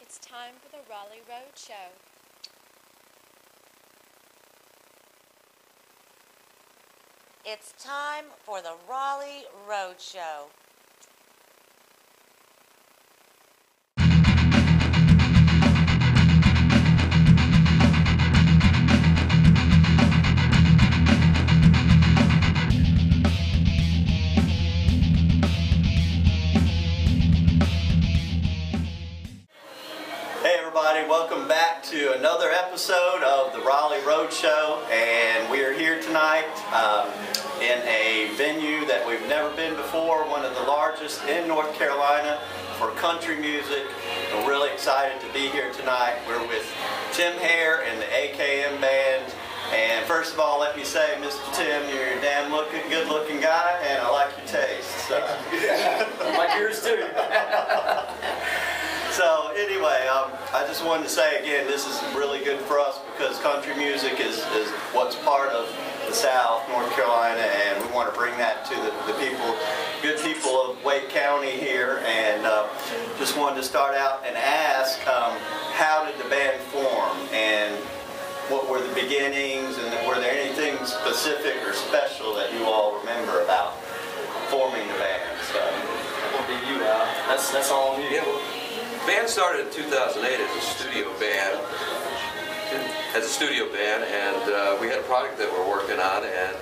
It's time for the Raleigh Road Show. It's time for the Raleigh Road Show. Welcome back to another episode of the Raleigh Road Show, and we are here tonight in a venue that we've never been before, one of the largest in North Carolina for country music. We're really excited to be here tonight. We're with Tim Hair and the AKM Band, and first of all, let me say, Mr. Tim, you're a damn good-looking guy, and I like your taste. So. I like yours too. So anyway, I just wanted to say again, this is really good for us because country music is what's part of the South, North Carolina, and we want to bring that to the people, good people of Wake County here. And just wanted to start out and ask, how did the band form, and what were the beginnings, and were there anything specific or special that you all remember about forming the band? So, What do you, Al? That's all on you. Yeah, well, the band started in 2008 as a studio band, and we had a project that we're working on, and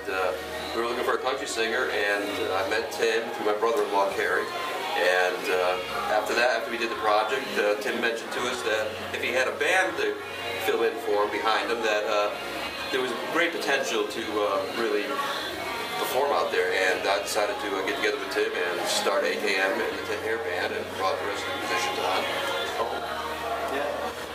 we were looking for a country singer, and I met Tim through my brother-in-law, Kerry, and after we did the project, Tim mentioned to us that if he had a band to fill in for him behind him, that there was great potential to really perform out there, and I decided to get together with Tim and start AKM and the Tim Hair Band, and brought the rest of the musicians on. Yeah.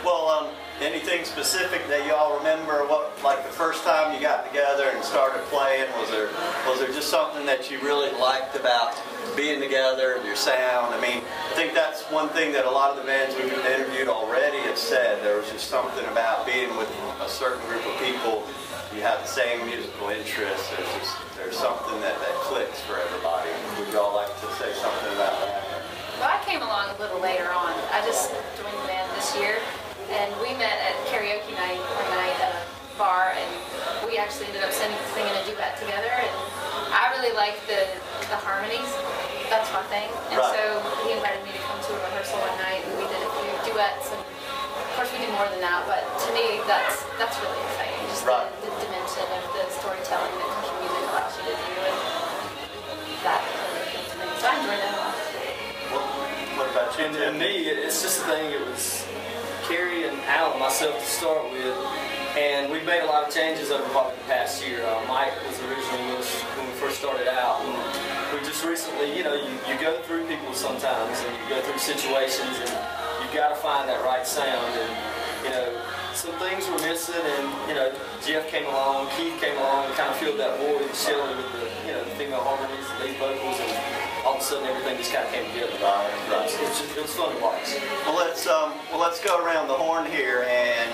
Well, anything specific that y'all remember? What, like the first time you got together and started playing? Was there just something that you really liked about being together, your sound? I mean, I think that's one thing that a lot of the bands we've interviewed already have said. There was just something about being with a certain group of people. You have the same musical interests. There's something that clicks for everybody. Would y'all like to say something about that? Well, I came along a little later on. I just joined the band this year, and we met at karaoke night one night at a bar, and we actually ended up singing a duet together. And I really liked the harmonies. That's my thing. And right. So he invited me to come to a rehearsal one night, and we did a few duets. And of course, we do more than that, but to me, that's really exciting. Just right. the dimension of the storytelling that country music allows you to do, and that really appealed to me. So I enjoyed that a lot. What about you? And me, it's just the thing, it was Kerry and Al and myself to start with, and we've made a lot of changes over probably the past year. Mike was originally with us when we first started out, and we just recently, you go through people sometimes, and you go through situations, and you've got to find that right sound, and some things were missing, and Jeff came along, Keith came along, and kind of filled that void and Shelley with the female harmonies, the lead vocals, and all of a sudden everything just kind of came together. Right. It was fun to watch. Well, let's go around the horn here, and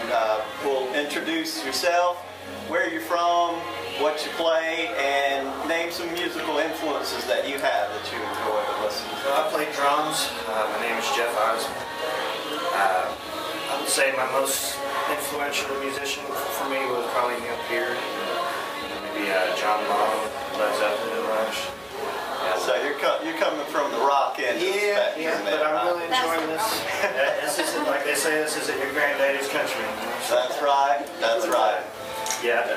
we'll introduce yourself, where you're from, what you play, and name some musical influences that you have that you enjoy to listen to. So I play drums. My name is Jeff Osmond. I would say my most influential musician for me was probably Neil Peart, maybe John Long, Led Zeppelin, and Rush. Yeah, so you're coming from the rock end of the spectrum. Yeah, but I'm really enjoying this. This isn't, like they say, this isn't your granddaddy's country. That's right. That's right. Yeah,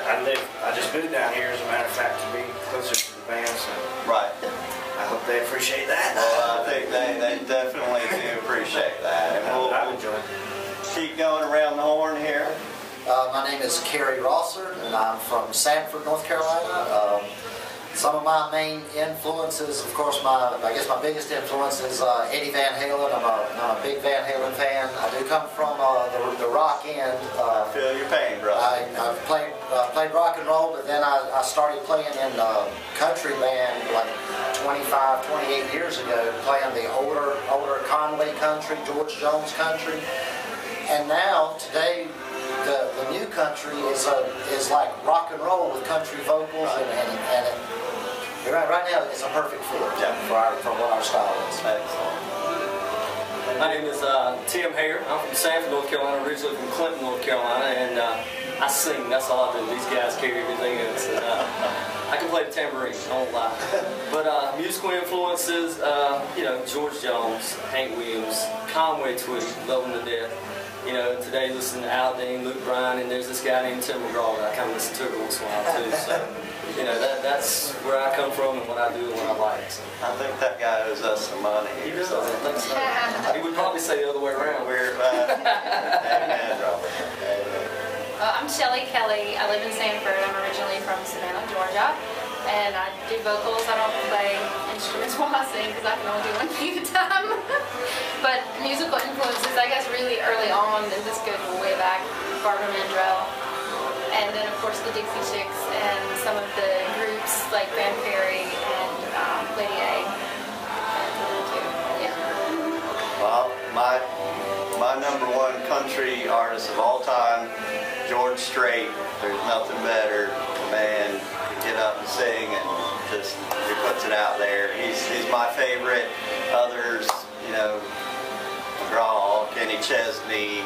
I just moved down here, as a matter of fact, to be closer to the band. So right. I hope they appreciate that. Well, I think they definitely do appreciate that. And we'll enjoy it. Keep going around the horn here. My name is Kerry Rosser, and I'm from Sanford, North Carolina. Some of my main influences, of course, I guess my biggest influence is Eddie Van Halen. I'm a big Van Halen fan. I do come from the rock end. I feel your pain, brother. I've played rock and roll, but then I started playing in a country band like 25, 28 years ago, playing the older Conway country, George Jones country. And now, today, the new country is like rock and roll with country vocals, and right now it's a perfect fit for what our style is. Excellent. My name is Tim Hair. I'm from Sanford, North Carolina, originally from Clinton, North Carolina, and I sing. That's all I do. These guys carry everything else. And, I can play the tambourine, I won't lie. But musical influences, you know, George Jones, Hank Williams, Conway Twitty, love him to death. You know, today listen to Al Dean, Luke Bryan, and there's this guy named Tim McGraw that I kind of listen to every once in a while too. So, you know, that's where I come from and what I do and what I like. So. I think that guy owes us some money. He does. I think so. He would probably say the other way around. Amen, Robert. I'm Shelly Kelly. I live in Sanford. I'm originally from Savannah, Georgia. And I do vocals. I don't play instruments while I sing because I can only do one thing at a time. But musical influences, I guess really early on, and this goes way back, Barbara Mandrell. And then of course the Dixie Chicks and some of the groups like Van Perry and Lady A. Yeah. Well, my number one country artist of all time, George Strait. There's nothing better. The man can get up and sing and just he puts it out there. He's my favorite. Others, you know, McGraw, Kenny Chesney.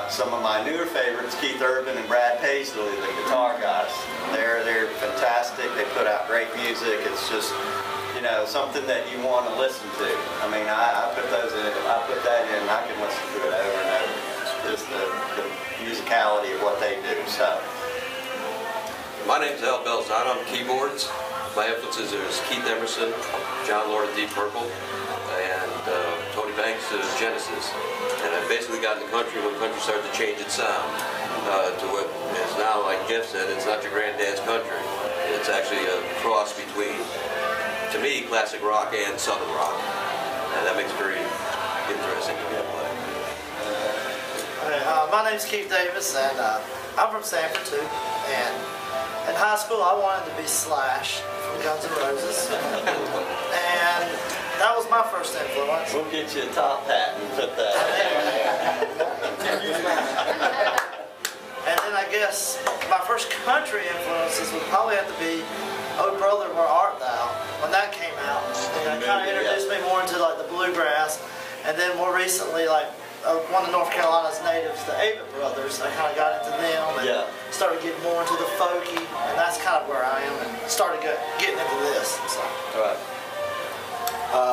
Some of my newer favorites, Keith Urban and Brad Paisley, the guitar guys. They're fantastic. They put out great music. It's just, you know, something that you want to listen to. I mean, I put those in. I put that in. I can listen to it over and over. Just the musicality of what they do. So. My name's Al Belzano. I'm keyboards. My influences are Keith Emerson, John Lord of Deep Purple, and Tony Banks of Genesis. And I basically got in the country when country started to change its sound to what is now, like Jeff said, it's not your granddad's country. It's actually a cross between, to me, classic rock and southern rock. And that makes it very interesting to me to play. My name's Keith Davis, and I'm from Sanford too. And in high school, I wanted to be Slash from Guns N' Roses, and that was my first influence. We'll get you a top hat and put that. And then I guess my first country influences would probably have to be "Oh Brother, Where Art Thou" when that came out. And it kind of introduced me more into like the bluegrass, and then more recently, like one of North Carolina's natives, the Avett Brothers. I kind of got into them and started getting more into the folky, and that's kind of where I am, and started getting into this. So. All right.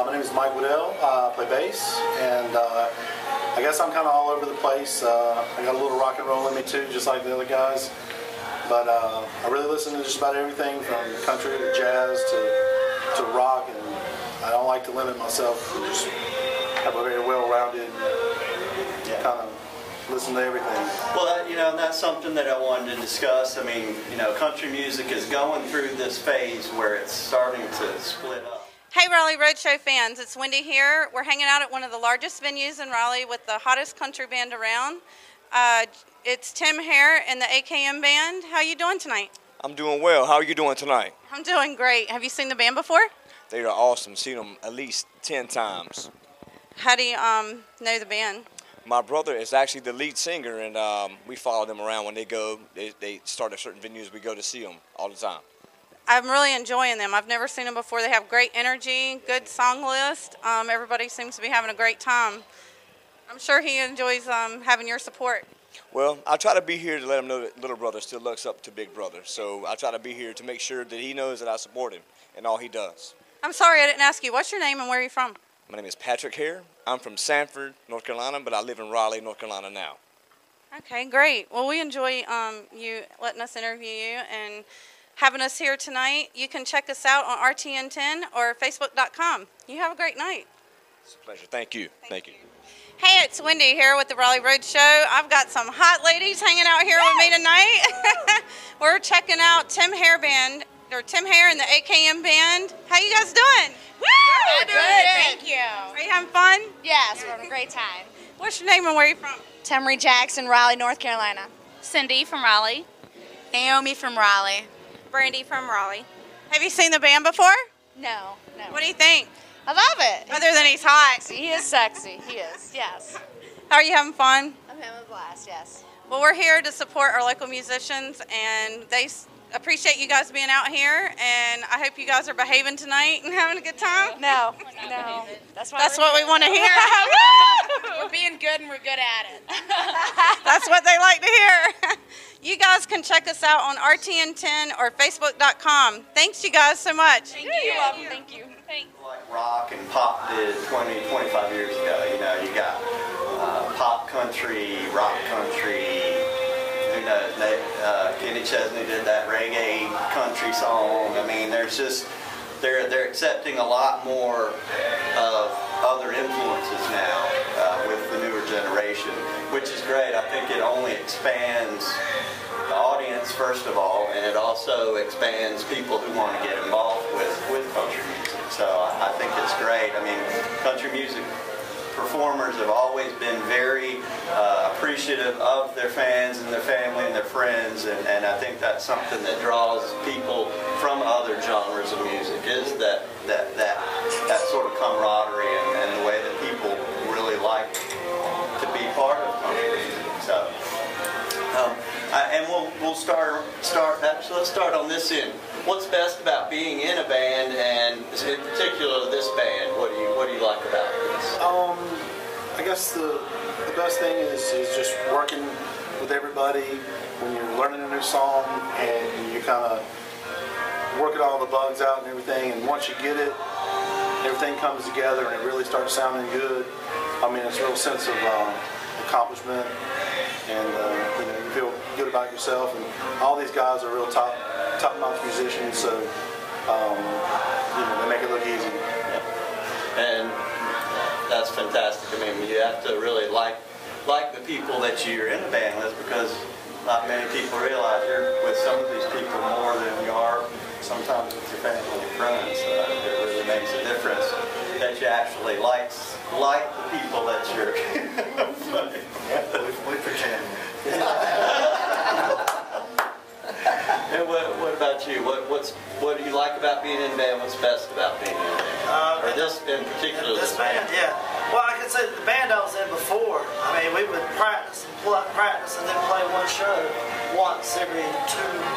My name is Mike Waddell. I play bass, and I guess I'm kind of all over the place. I got a little rock and roll in me too, just like the other guys. But I really listen to just about everything from country to jazz to rock, and I don't like to limit myself. I just have a very well-rounded kind of listen to everything. Well, you know, that's something that I wanted to discuss. I mean, you know, country music is going through this phase where it's starting to split up. Hey Raleigh Road Show fans, it's Wendy here. We're hanging out at one of the largest venues in Raleigh with the hottest country band around. It's Tim Hair and the AKM Band. How are you doing tonight? I'm doing well. How are you doing tonight? I'm doing great. Have you seen the band before? They are awesome. Seen them at least 10 times. How do you know the band? My brother is actually the lead singer, and we follow them around when they go. They start at certain venues. We go to see them all the time. I'm really enjoying them. I've never seen them before. They have great energy, good song list. Everybody seems to be having a great time. I'm sure he enjoys having your support. Well, I try to be here to let him know that little brother still looks up to big brother. So I try to be here to make sure that he knows that I support him in all he does. I'm sorry I didn't ask you. What's your name and where are you from? My name is Patrick Hare. I'm from Sanford, North Carolina, but I live in Raleigh, North Carolina now. Okay, great. Well, we enjoy you letting us interview you and having us here tonight. You can check us out on RTN10 or Facebook.com. You have a great night. It's a pleasure. Thank you. Thank you. Hey, it's Wendy here with the Raleigh Road Show. I've got some hot ladies hanging out here with me tonight. We're checking out Tim Hair Band, or Tim Hair and the AKM Band. How you guys doing? Woo! Good, thank you. Are you having fun? Yes, we're having a great time. What's your name and where are you from? Tamry Jackson, Raleigh, North Carolina. Cindy from Raleigh. Naomi from Raleigh. Brandy from Raleigh. Have you seen the band before? No. What do you think? I love it. Other than he's hot. He is sexy. He is, yes. How are you having fun? I'm having a blast, yes. Well, we're here to support our local musicians, and appreciate you guys being out here, and I hope you guys are behaving tonight and having a good time. No. That's what we want to hear. We're being good and we're good at it. That's what they like to hear. You guys can check us out on RTN10 or Facebook.com. Thanks, you guys, so much. Thank you. Thank you. Like rock and pop did 20, 25 years ago. You know, you got pop country, rock country. Who knows? Kenny Chesney did that reggae country song. I mean, there's just they're accepting a lot more of other influences now with the newer generation, which is great. I think it only expands the audience, first of all, and it also expands people who want to get involved with country music. So I think it's great. I mean, country music performers have always been very appreciative of their fans and their family and their friends, and I think that's something that draws people from other genres of music, is that sort of camaraderie and the way that people really like to be part of country music. So, and we'll start. Actually, let's start on this end. What's best about being in a band, and in particular this band? What do you like about this? I guess the best thing is just working with everybody when you're learning a new song, and you kind of working all the bugs out and everything, and once you get it, everything comes together and it really starts sounding good. I mean, it's a real sense of accomplishment, and you feel good about yourself, and all these guys are real top-notch musicians, so they make it look easy. And that's fantastic. I mean, you have to really like the people that you're in a band with, because not many people realize you're with some of these people more than you are sometimes with your family and friends. So it really makes a difference that you actually like the people that you're. We pretend. And what about you? What do you like about being in a band? What's best about being in a band? Or this in particular? This band, yeah. Well, I could say the band I was in before, I mean, we would practice and then play one show once every 2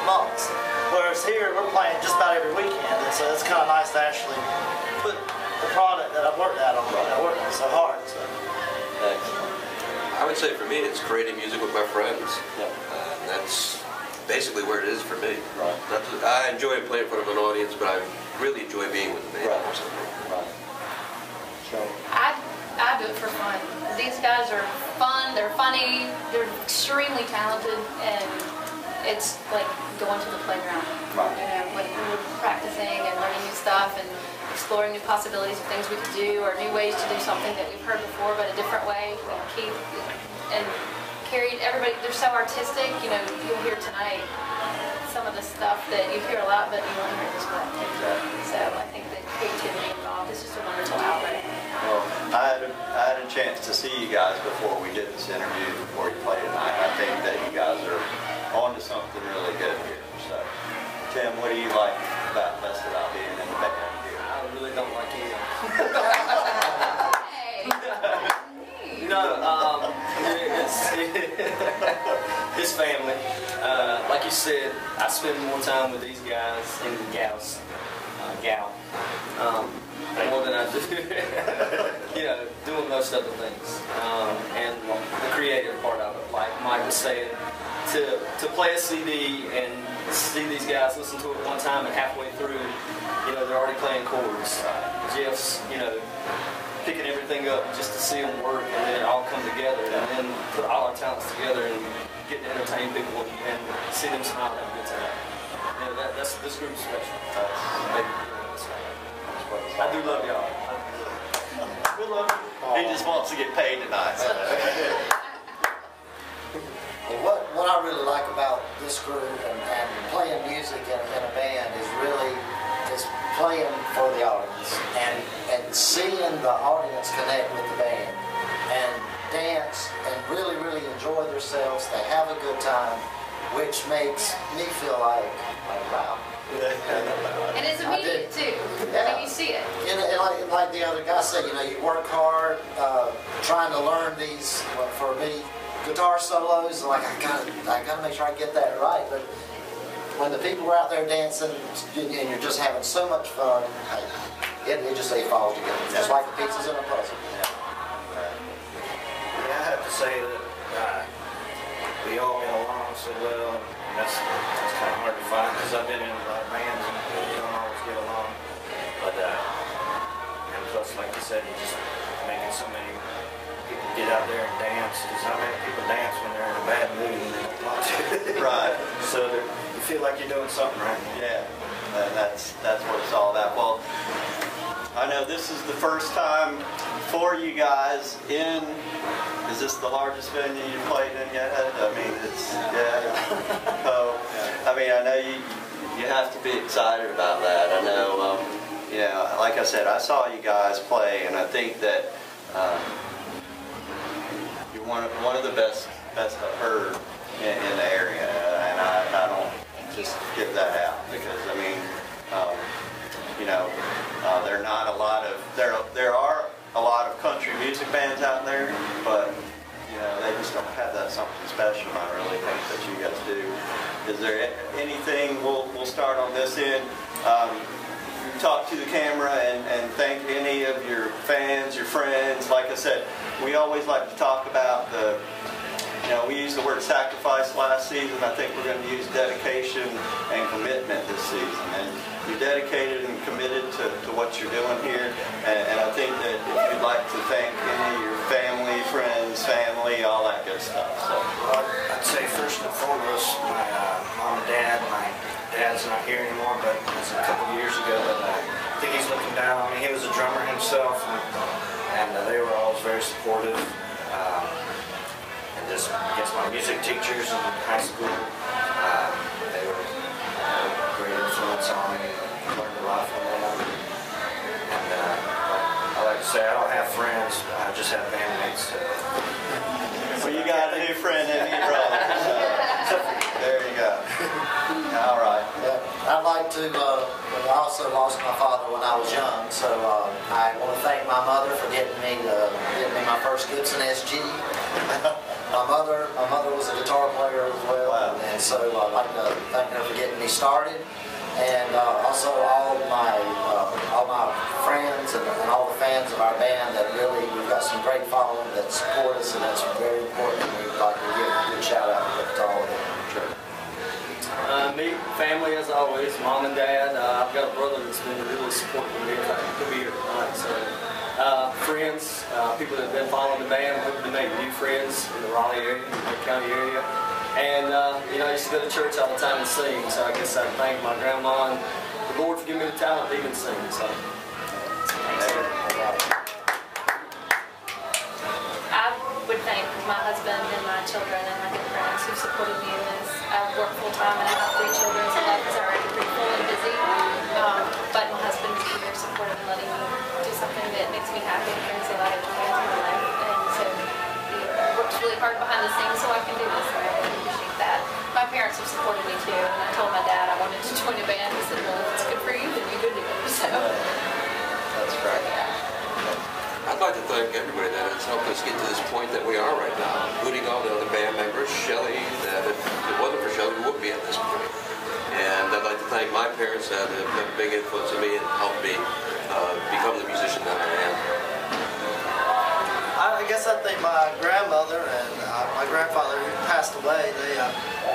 months. Whereas here, we're playing just about every weekend, and so it's kind of nice to actually put the product that I've worked at on. I worked on it so hard. So. Excellent. I would say for me, it's creating music with my friends. Yeah. That's basically where it is for me. Right. I enjoy playing in front of an audience, but I really enjoy being with the band. Right. So. I do it for fun. These guys are fun, they're funny, they're extremely talented, and it's like going to the playground. Right. When we're practicing and learning new stuff and exploring new possibilities of things we could do, or new ways to do something that we've heard before but a different way. Keith and Carrie, everybody, they're so artistic. You'll hear tonight some of the stuff that you hear a lot, but you won't hear this one. So I think that creativity involved is just a wonderful outlet. Well, I had a chance to see you guys before we did this interview, before you played tonight. I think that you guys are on to something really good here. So, Tim, what do you like best about being in the band here? I really don't like it. It's family. Like you said, I spend more time with these guys and gals, more than I do, doing most other things. And the creative part of it, like Mike was saying, to play a CD and see these guys listen to it one time and halfway through, they're already playing chords. Jeff's, picking everything up just to see them work, and then it all come together, and then put all our talents together and get to entertain people and see them smile and have a good time. This group's special. I do love y'all. We love you. He just wants to get paid tonight. So. What I really like about this group and playing music in a band is really playing for the audience and seeing the audience connect with the band and dance and really, really enjoy themselves. They have a good time, which makes me feel like wow. And it's immediate too. Yeah. When you see it. And like the other guy said, you work hard trying to learn these. For me, guitar solos. Like I gotta make sure I get that right. But when the people are out there dancing and you're just having so much fun, it just falls together. It's just like the pieces in a puzzle. Yeah, I have to say that we all get along so well. That's kind of hard to find because I've been in a lot of bands and we don't always get along. But and plus, like you said, you're just making so many people get out there and dance. Because how many people dance when they're in a bad mood and they don't want to? Right. So you feel like you're doing something right. Yeah, and that's what it's all about. Well, I know this is the first time for you guys in. Is this the largest venue you've played in yet? I mean, it's So, I mean, I know you have to be excited about that. I know, you know, like I said, I saw you guys play, and I think that you're one of the best I've heard in the area, and I don't just give that out because I mean, you know, there are not a lot of there are a lot of country music bands out there, but you know they just don't have that something special. I really think that you guys do. Is there anything? We'll start on this end. Talk to the camera and thank any of your fans, your friends. Like I said, we always like to talk about you know, we used the word sacrifice last season. I think we're going to use dedication and commitment this season. And you're dedicated and committed to what you're doing here. And I think that if you'd like to thank any of your family, friends, family, all that good stuff. So, well, I'd say first and foremost, my mom and dad. My dad's not here anymore, but it was a couple of years ago. But I think he's looking down on me. He was a drummer himself, and they were always very supportive. And just, I guess, my music teachers in high school, they were a great influence on me. I learned a lot from them. And I like to say, I don't have friends. I just have bandmates. Well, you got a new friend in your brother. So there you go. All right. I'd like to, I also lost my father when I was young, so I want to thank my mother for getting me my first Gibson SG. My mother was a guitar player as well, and so I'd like to thank her for getting me started. And also all my friends and all the fans of our band that really, we've got some great following that support us, and that's very important. We'd like to give a good shout out to all of them. Sure. Me, family as always, mom and dad. I've got a brother that's been really supporting me if I could be here tonight. So, friends, people that have been following the band, hoping to make new friends in the Raleigh area, the county area. And, you know, I used to go to church all the time and sing, so I guess I'd thank my grandma and the Lord for giving me the talent to even sing. So, I would thank my husband and my children and my good friends who supported me in this. I work full time and I have 3 children, so life is already pretty full and busy. But my husband is very supportive and letting me do something that makes me happy and brings a lot of joy into my life. And so he works really hard behind the scenes so I can do this. And I really appreciate that. My parents have supported me too, and I told my dad I wanted to join a band. He said, well, if it's good for you, then you go do it. So that's great. I'd like to thank everybody that has helped us get to this point that we are right now, including all the other band members, Shelley, that if it wasn't for Shelley, we wouldn't be at this point. And I'd like to thank my parents that have been a big influence on me and helped me become the musician that I am. I guess I think my grandmother and my grandfather who passed away, they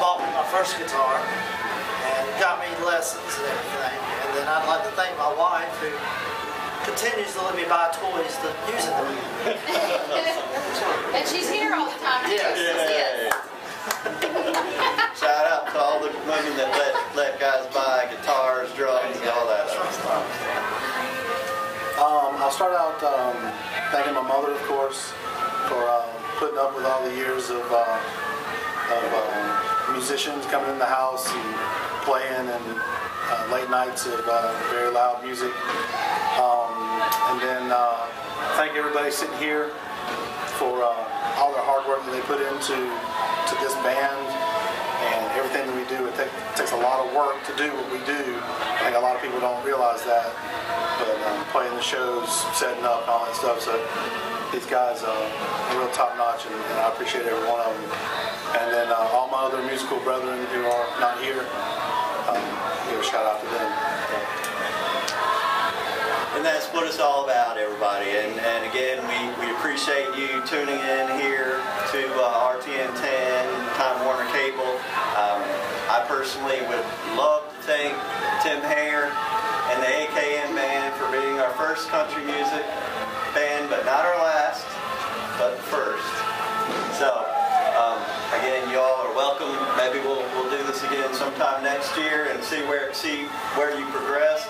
bought me my first guitar and got me lessons and everything. And then I'd like to thank my wife who continues to let me buy toys to use them. and she's here all the time too. Yeah. Shout out to all the women that let guys buy guitars, drums, and all that other stuff. I'll start out thanking my mother, of course, for putting up with all the years of musicians coming in the house and playing and late nights of very loud music. And then thank everybody sitting here for all their hard work that they put into this band and everything that we do. It takes a lot of work to do what we do. I think a lot of people don't realize that. But playing the shows, setting up, and all that stuff. So these guys are real top notch, and I appreciate every one of them. And then all my other musical brethren who are not here. give a shout out to them. And that's what it's all about, everybody. And again, we appreciate you tuning in here to RTN 10, Time Warner Cable. I personally would love to thank Tim Hair and the AKM Band for being our first country music band, but not our last, but first. So, again, y'all are welcome. Maybe we'll do this again sometime next year and see where you progress.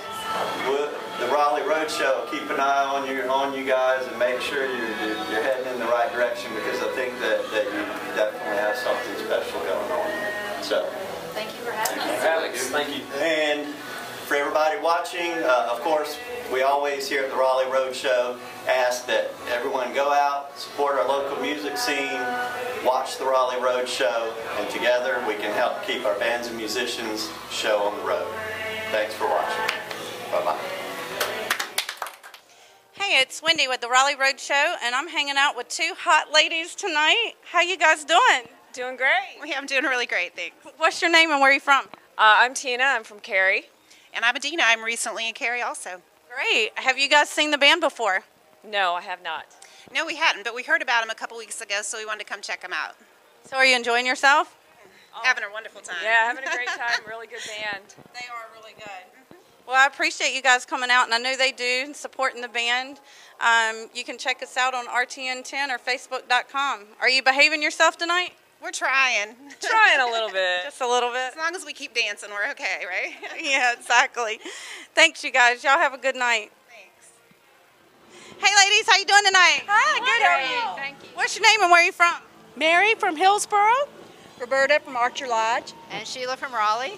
The Raleigh Road Show, keep an eye on you guys and make sure you're heading in the right direction, because I think that you definitely have something special going on. So, Thank you for having us. thank you. And for everybody watching, of course, we always here at the Raleigh Road Show ask that everyone go out, support our local music scene, watch the Raleigh Road Show, and together we can help keep our bands and musicians show on the road. Thanks for watching. Bye-bye. Hey, it's Wendy with the Raleigh Road Show, and I'm hanging out with two hot ladies tonight. How you guys doing? Doing great. Yeah, I'm doing really great, thanks. What's your name and where are you from? I'm Tina. I'm from Cary. And I'm Adina. I'm recently in Cary also. Great. Have you guys seen the band before? No, I have not. No, we hadn't, but we heard about them a couple weeks ago, so we wanted to come check them out. So are you enjoying yourself? Having a wonderful time. Yeah, having a great time. Really good band. They are really good. Well, I appreciate you guys coming out, and I know they do, supporting the band. You can check us out on RTN10 or Facebook.com. Are you behaving yourself tonight? We're trying. Trying a little bit. Just a little bit? As long as we keep dancing, we're okay, right? Yeah, exactly. Thanks, you guys. Y'all have a good night. Thanks. Hey, ladies, how you doing tonight? Hi, good. How are you? Thank you. What's your name and where are you from? Mary from Hillsboro. Roberta from Archer Lodge. And Sheila from Raleigh.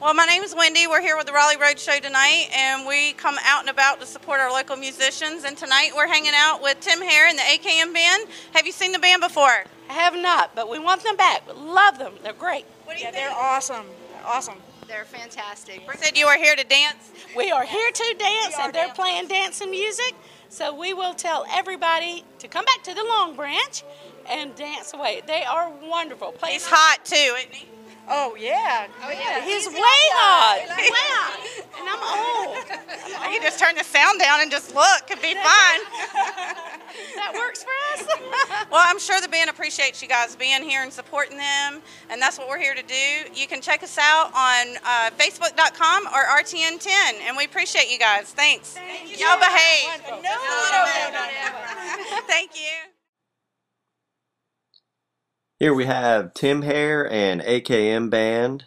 Well, my name is Wendy. We're here with the Raleigh Road Show tonight, and we come out and about to support our local musicians. And tonight we're hanging out with Tim Hair and the AKM Band. Have you seen the band before? I have not, but we want them back. We love them. They're great. What do you think? They're awesome. They're awesome. They're fantastic. You said you were here to dance? We are here to dance, and they're playing dancing music. So we will tell everybody to come back to the Longbranch and dance away. They are wonderful. He's hot too, isn't he? Oh, yeah. Oh, yeah. He's way hot. Wow. And I'm old. You can just turn the sound down and just look. Could be fine. That works for us. Well, I'm sure the band appreciates you guys being here and supporting them, and that's what we're here to do. You can check us out on Facebook.com or RTN10, and we appreciate you guys. Thanks. Y'all behave. No. Thank you. Here we have Tim Hair and AKM Band.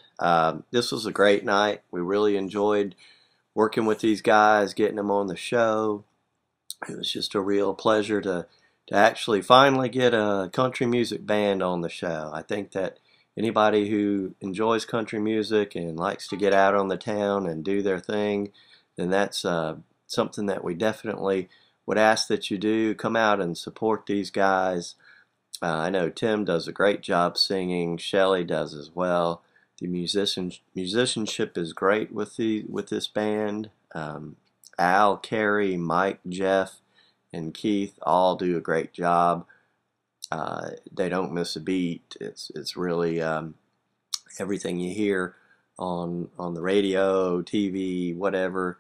This was a great night. We really enjoyed working with these guys, getting them on the show. It was just a real pleasure to actually finally get a country music band on the show. I think that anybody who enjoys country music and likes to get out on the town and do their thing, then that's something that we definitely would ask that you do. Come out and support these guys. I know Tim does a great job singing. Shelly does as well. The musicianship is great with this band. Al, Carrie, Mike, Jeff, and Keith all do a great job. They don't miss a beat. It's really everything you hear on the radio, TV, whatever.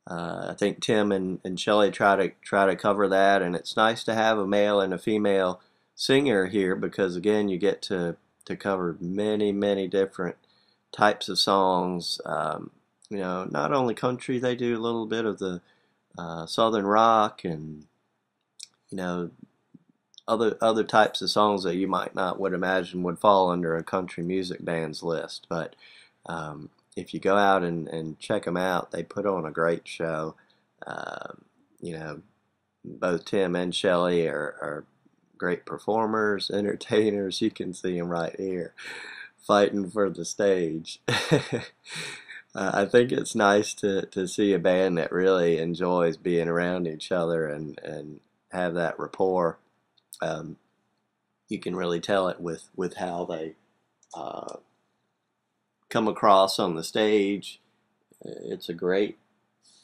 I think Tim and Shelly try to cover that, and it's nice to have a male and a female singer here, because again you get to cover many different types of songs. You know, not only country, they do a little bit of the southern rock, and you know, other types of songs that you might not would imagine would fall under a country music band's list. But if you go out and check them out, they put on a great show. You know, both Tim and Shelly are great performers, entertainers. You can see them right here fighting for the stage. I think it's nice to see a band that really enjoys being around each other and have that rapport. You can really tell it with how they come across on the stage. It's a great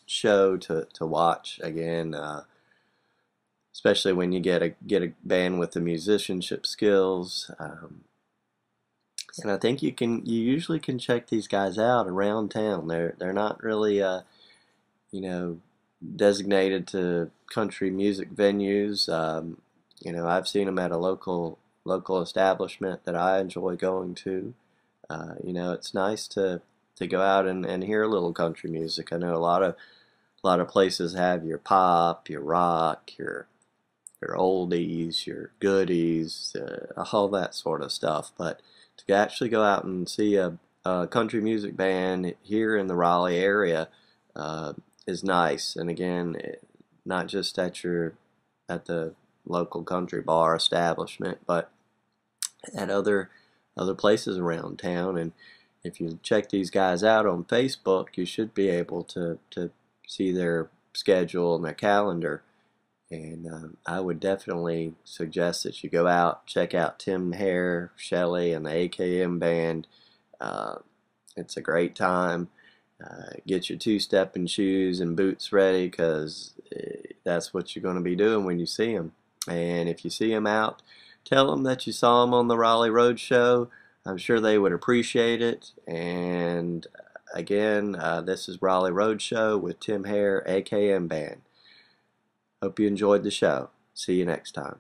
show to watch again. Especially when you get a band with the musicianship skills. And I think you usually can check these guys out around town. They're not really you know, designated to country music venues. I've seen them at a local establishment that I enjoy going to. It's nice to go out and hear a little country music. I know a lot of places have your pop, your rock, your oldies, your goodies, all that sort of stuff. But to actually go out and see a country music band here in the Raleigh area is nice. And again, not just at the local country bar establishment, but at other places around town. And if you check these guys out on Facebook, you should be able to see their schedule and their calendar. And I would definitely suggest that you go out, check out Tim Hair, Shelley, and the AKM Band. It's a great time. Get your two-stepping shoes and boots ready, because that's what you're going to be doing when you see them. And if you see them out, tell them that you saw them on the Raleigh Road Show. I'm sure they would appreciate it. And again, this is Raleigh Road Show with Tim Hair, AKM Band. Hope you enjoyed the show. See you next time.